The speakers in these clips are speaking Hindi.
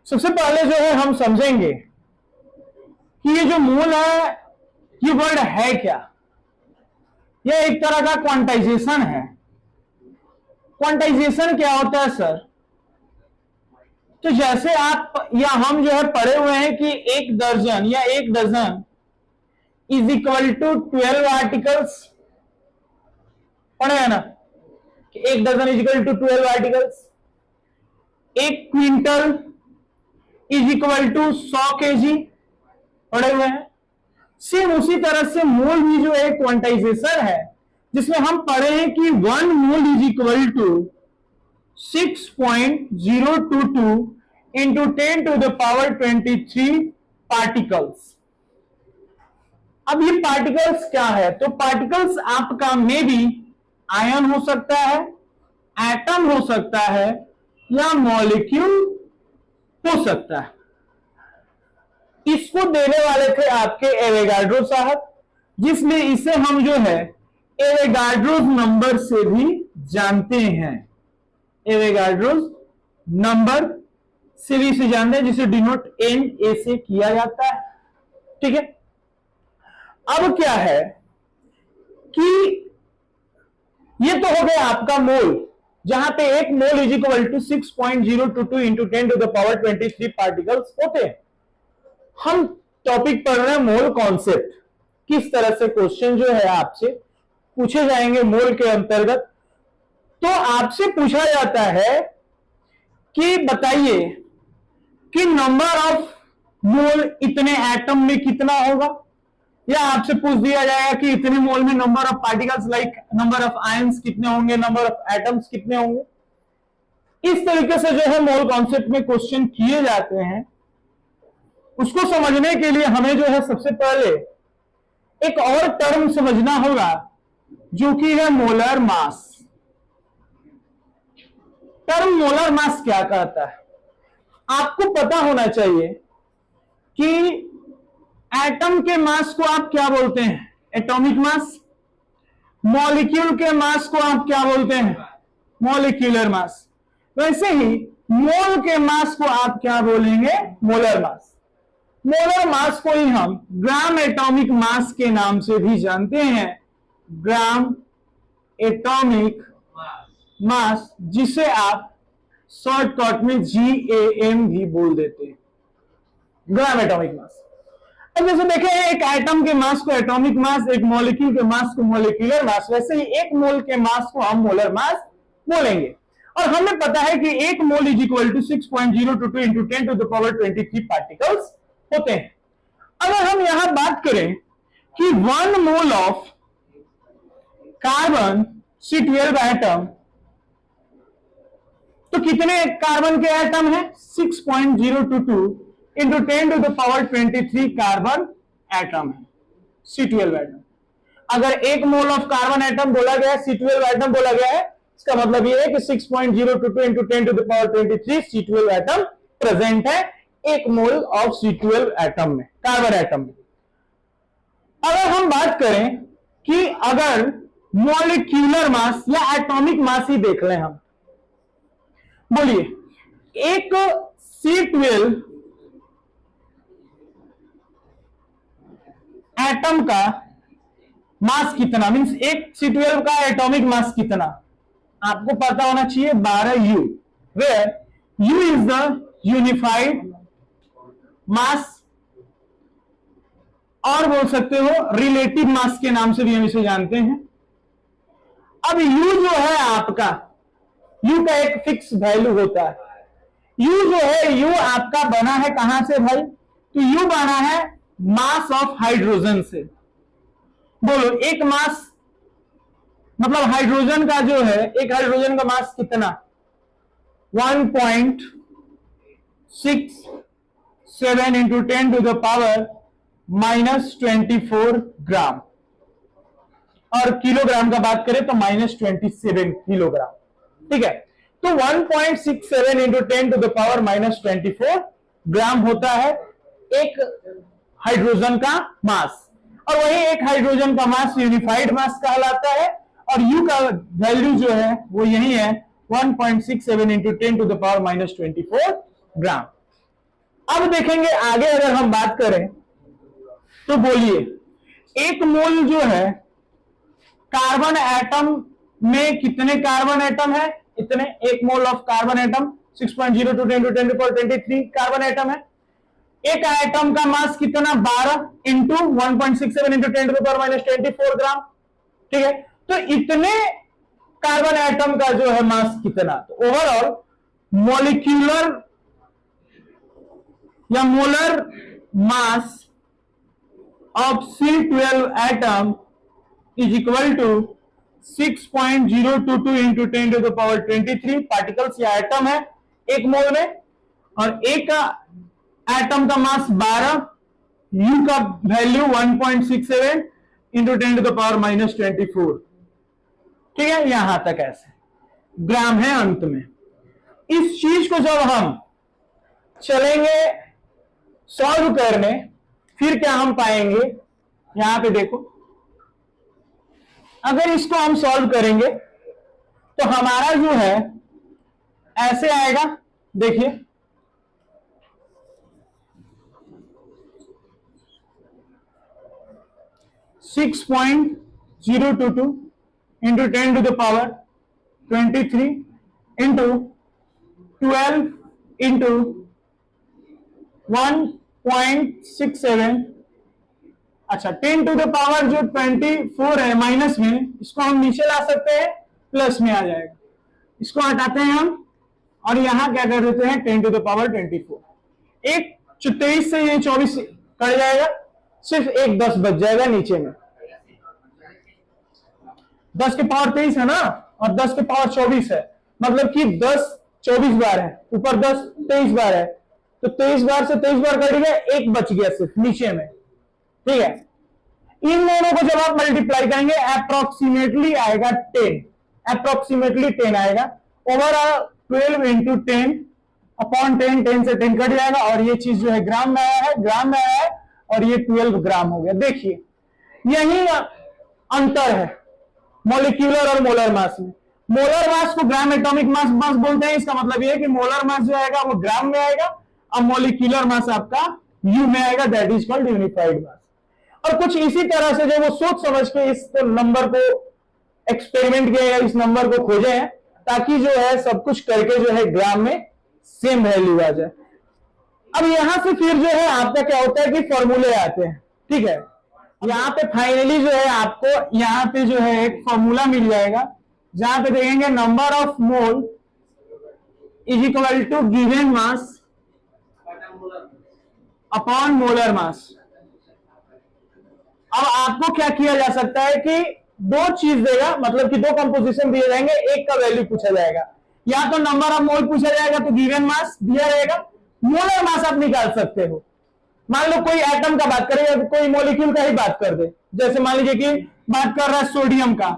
सबसे पहले जो है हम समझेंगे कि ये जो मोल है ये वर्ड है क्या। यह एक तरह का क्वांटाइजेशन है। क्वांटाइजेशन क्या होता है सर? तो जैसे आप या हम जो है पढ़े हुए हैं कि एक दर्जन या एक dozen is equal to 12 articles, पढ़े हैं ना कि एक dozen is equal to 12 articles. एक quintal is equal to 100 KG, पढ़े हुए हैं। सेम उसी तरह से मोल भी जो है क्वांटाइजेशन है, जिसमें हम पढ़े हैं कि 1 mole is equal to 6.022 into 10 to the power 23 particles. अब ये पार्टिकल्स क्या है? तो पार्टिकल्स आपका मे बी आयन हो सकता है, एटम हो सकता है, या मॉलिक्यूल हो सकता है। इसको देने वाले थे आपके एवोगाड्रो साहब, जिसमें इसे हम जो है एवोगाड्रोस नंबर से भी जानते हैं। एवोगाड्रोस नंबर से भी इसे जानते हैं, जिसे डिनोट एन ए से किया जाता है। ठीक है। अब क्या है कि ये तो हो गया आपका मोल, जहां पे एक mole is equal to 6.022 into 10 to the power 23 particles होते हैं। हम टॉपिक पढ़ रहे हैं मोल कॉन्सेप्ट। किस तरह से क्वेश्चन जो है आपसे पूछे जाएंगे मोल के अंतर्गत। तो आपसे पूछा जाता है कि बताइए कि नंबर ऑफ मोल इतने एटम में कितना होगा, या आपसे पूछ दिया जाएगा कि इतने मोल में number of particles like number of ions कितने होंगे, नंबर ऑफ एटम्स कितने होंगे। इस तरीके से जो है मोल कॉन्सेप्ट में क्वेश्चन किए जाते हैं। उसको समझने के लिए हमें जो है सबसे पहले एक और टर्म समझना होगा, जो कि है molar mass. Term molar mass क्या कहता है? आपको पता होना चाहिए कि एटम के मास को आप क्या बोलते हैं? Atomic mass. मॉलिक्यूल के मास को आप क्या बोलते हैं? Molecular mass. वैसे ही मोल के मास को आप क्या बोलेंगे? Molar mass. मोलर मास को ही हम ग्राम एटॉमिक मास के नाम से भी जानते हैं, ग्राम एटॉमिक मास, जिसे आप शॉर्टकट में GAM भी बोल देते हैं, ग्राम एटॉमिक मास। अब जैसे देखें, एक एटम के मास को एटॉमिक मास, एक मॉलिक्यूल के मास को मॉलिक्यूलर मास, वैसे ही एक मोल के मास को हम मोलर मास बोलेंगे। और हमें पता है कि एक mole is equal to 6.022 into 10 to the power 23 particles होते हैं। अगर हम यहां बात करें कि 1 mole of carbon C12 atom, तो कितने कार्बन के एटम है? 6.022 into 10 to the power 23 carbon atom है C12 एटम। अगर एक मोल ऑफ कार्बन एटम बोला गया है, C12 एटम बोला गया है, इसका मतलब ये है कि 6.022 into 10 to the power 23 C12 atom present है एक मोल ऑफ C12 एटम में, कार्बन एटम में। अगर हम बात करें कि अगर मॉलिक्यूलर मास या एटॉमिक मास ही देख लें हम, बोलिए एक C12 एटम का मास कितना, मींस एक C12 का एटॉमिक मास कितना? आपको पता होना चाहिए 12 U, where U is the unified mass, और बोल सकते हो रिलेटिव मास के नाम से भी हम इसे जानते हैं। अब U जो है आपका, U का एक फिक्स वैल्यू होता है। U जो है, U आपका बना है कहां से भाई? तो U बना है मास ऑफ हाइड्रोजन से। बोलो एक मास मतलब हाइड्रोजन का जो है, एक हाइड्रोजन का मास कितना? 1.67 इंटू 10 टू द पावर -24 ग्राम, और किलोग्राम का बात करें तो -27 किलोग्राम। ठीक है, तो 1.67 इंटू 10 टू द पावर -24 ग्राम होता है एक हाइड्रोजन का मास, और वही एक हाइड्रोजन का मास यूनिफाइड मास कहलाता है। और U का वैल्यू जो है वो यही है 1.67 इंटू 10 टू द पावर -24 ग्राम। अब देखेंगे आगे अगर हम बात करें तो बोलिए, एक मोल जो है कार्बन एटम में कितने कार्बन एटम है? इतने। एक mole of carbon atom 6.02 × 10⁻23 carbon atom है। एक एटम का मास कितना? 12 इंटू 1.67 इंटू 10⁻24 ग्राम। ठीक है, तो इतने कार्बन एटम का जो है मास कितना? तो ओवरऑल मॉलिक्यूलर या molar mass of C12 atom is equal to 6.022 into 10⁻23 particles या एटम है एक मोल में, और एक का एटम का मास 12, U का वैल्यू 1.67 इंटू 10⁻24। ठीक है, यहां तक ऐसे ग्राम है अंत में। इस चीज को जब हम चलेंगे सॉल्व करने, फिर क्या हम पाएंगे? यहां पे देखो, अगर इसको हम सॉल्व करेंगे तो हमारा जो है ऐसे आएगा। देखिए, सिक्स 6.022 इंटू 10⁻23 इंटू 12 इंटू 1.67, अच्छा 10⁻24 है माइनस में, इसको हम नीचे ला सकते हैं, प्लस में आ जाएगा। इसको हटाते हैं हम और यहां क्या कर देते हैं 10⁻24। एक 23 से ये 24 कट जाएगा, सिर्फ एक 10 बच जाएगा नीचे में। 10 के पावर 23 है ना, और 10 के पावर 24 है, मतलब कि 10 24 बार है, ऊपर 10 23 बार है, तो 23 बार से 23 बार कट गया, एक बच गया सिर्फ नीचे में। ठीक है, इन दोनों को जब आप मल्टीप्लाई करेंगे अप्रोक्सीमेटली आएगा 10, अप्रोक्सीमेटली 10 आएगा। ओवरऑल 12 इंटू 10/10, 10 से 10 कट जाएगा, और ये चीज जो है ग्राम में आया है, ग्राम में आया है, और ये 12 ग्राम हो गया। देखिए, यही अंतर है मॉलिक्यूलर और मोलर मास में। मोलर मास को ग्राम एटॉमिक मास बोलते हैं। इसका मतलब ये है कि मोलर मास जो आएगा वो ग्राम में आएगा, और मॉलिक्यूलर मास आपका यू में आएगा, that is called unified mass. और कुछ इसी तरह से जो वो सोच समझ के इस नंबर को एक्सपेरिमेंट किया, इस नंबर को खोजे हैं, ताकि जो है सब कुछ करके जो है ग्राम में सेम वैल्यू आ जाए। अब यहां से फिर जो है आपका क्या होता है कि फॉर्मूले आते हैं। ठीक है, यहां पे फाइनली जो है आपको यहां पे जो है एक फॉर्मूला मिल जाएगा, जहां पे देखेंगे number of mole is equal to given mass upon molar mass. अब आपको क्या किया जा सकता है कि दो चीज देगा, मतलब कि दो कंपोजिशन दिए जाएंगे, एक का वैल्यू पूछा जाएगा, या तो नंबर ऑफ मोल पूछा जाएगा तो गिवन मास दिया रहेगा, मोलर मास आप निकाल सकते हो। मान लो कोई एटम का बात करें या कोई मॉलिक्यूल का ही बात कर दे, जैसे मान लीजिए कि बात कर रहा है सोडियम का,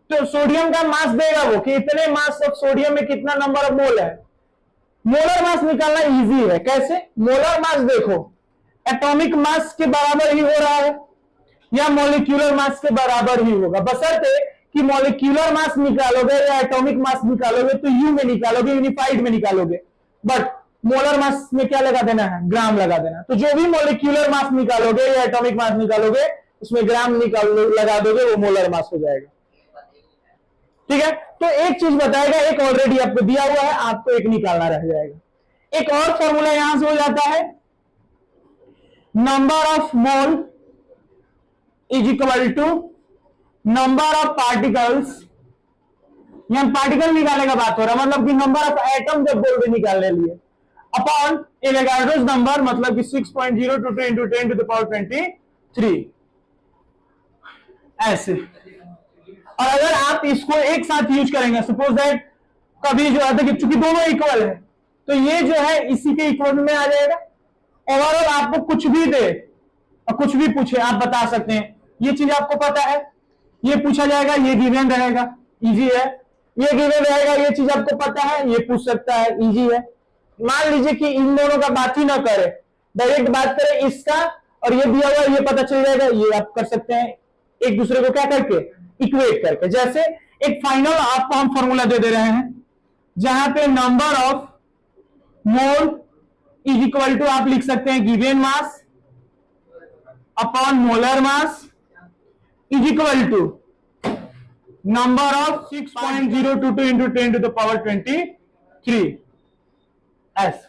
तो सोडियम का मास देगा वो कि इतने मास ऑफ सोडियम में कितना नंबर ऑफ मोल है। मोलर मास निकालना इजी है। कैसे? मोलर मास देखो एटॉमिक मास के बराबर ही हो रहा है या मॉलिक्यूलर मास के बराबर ही होगा, बशर्ते कि मॉलिक्यूलर मास निकालोगे या एटॉमिक मास निकालोगे तो यू में निकालोगे, यूनिफाइड में निकालोगे, बट मोलर मास में क्या लगा देना है? ग्राम लगा देना। तो जो भी मॉलिक्यूलर मास निकालोगे या एटॉमिक मास निकालोगे उसमें ग्राम लगा दोगे, वो मोलर मास हो जाएगा। ठीक है, तो एक चीज बताएगा, एक ऑलरेडी आपको दिया हुआ है, आपको एक निकालना रह जाएगा। एक और फॉर्मूला यहां से हो जाता है, number of mole is equal to number of particles, यहां पार्टिकल निकालने का बात हो रहा है, मतलब कि नंबर ऑफ एटम जब बोल रहे निकालने लिए, अपॉन एवोगाड्रोस नंबर, मतलब कि 6.022 इंटू 10⁻23 ऐसे। और अगर आप इसको एक साथ यूज करेंगे, सपोज दैट कभी जो है कि चूंकि दोनों इक्वल है तो ये जो है इसी के इक्वल में आ जाएगा। ओवरऑल आपको कुछ भी दे और कुछ भी पूछे आप बता सकते हैं, ये चीज आपको पता है, ये पूछा जाएगा, ये गिवन रहेगा, इजी है। ये गिवन रहेगा, ये चीज आपको पता है, ये पूछ सकता है, इजी है। मान लीजिए कि इन दोनों का बात ही ना करे, डायरेक्ट बात करें इसका, और ये दिया हुआ ये पता चल जाएगा, ये आप कर सकते हैं एक दूसरे को क्या करके, इक्वेट करके। जैसे एक फाइनल आपको हम फॉर्मूला दे रहे हैं, जहां पे number of mole is equal to आप लिख सकते हैं given mass upon molar mass is equal to number of 6.022 into 10 to the power 23 S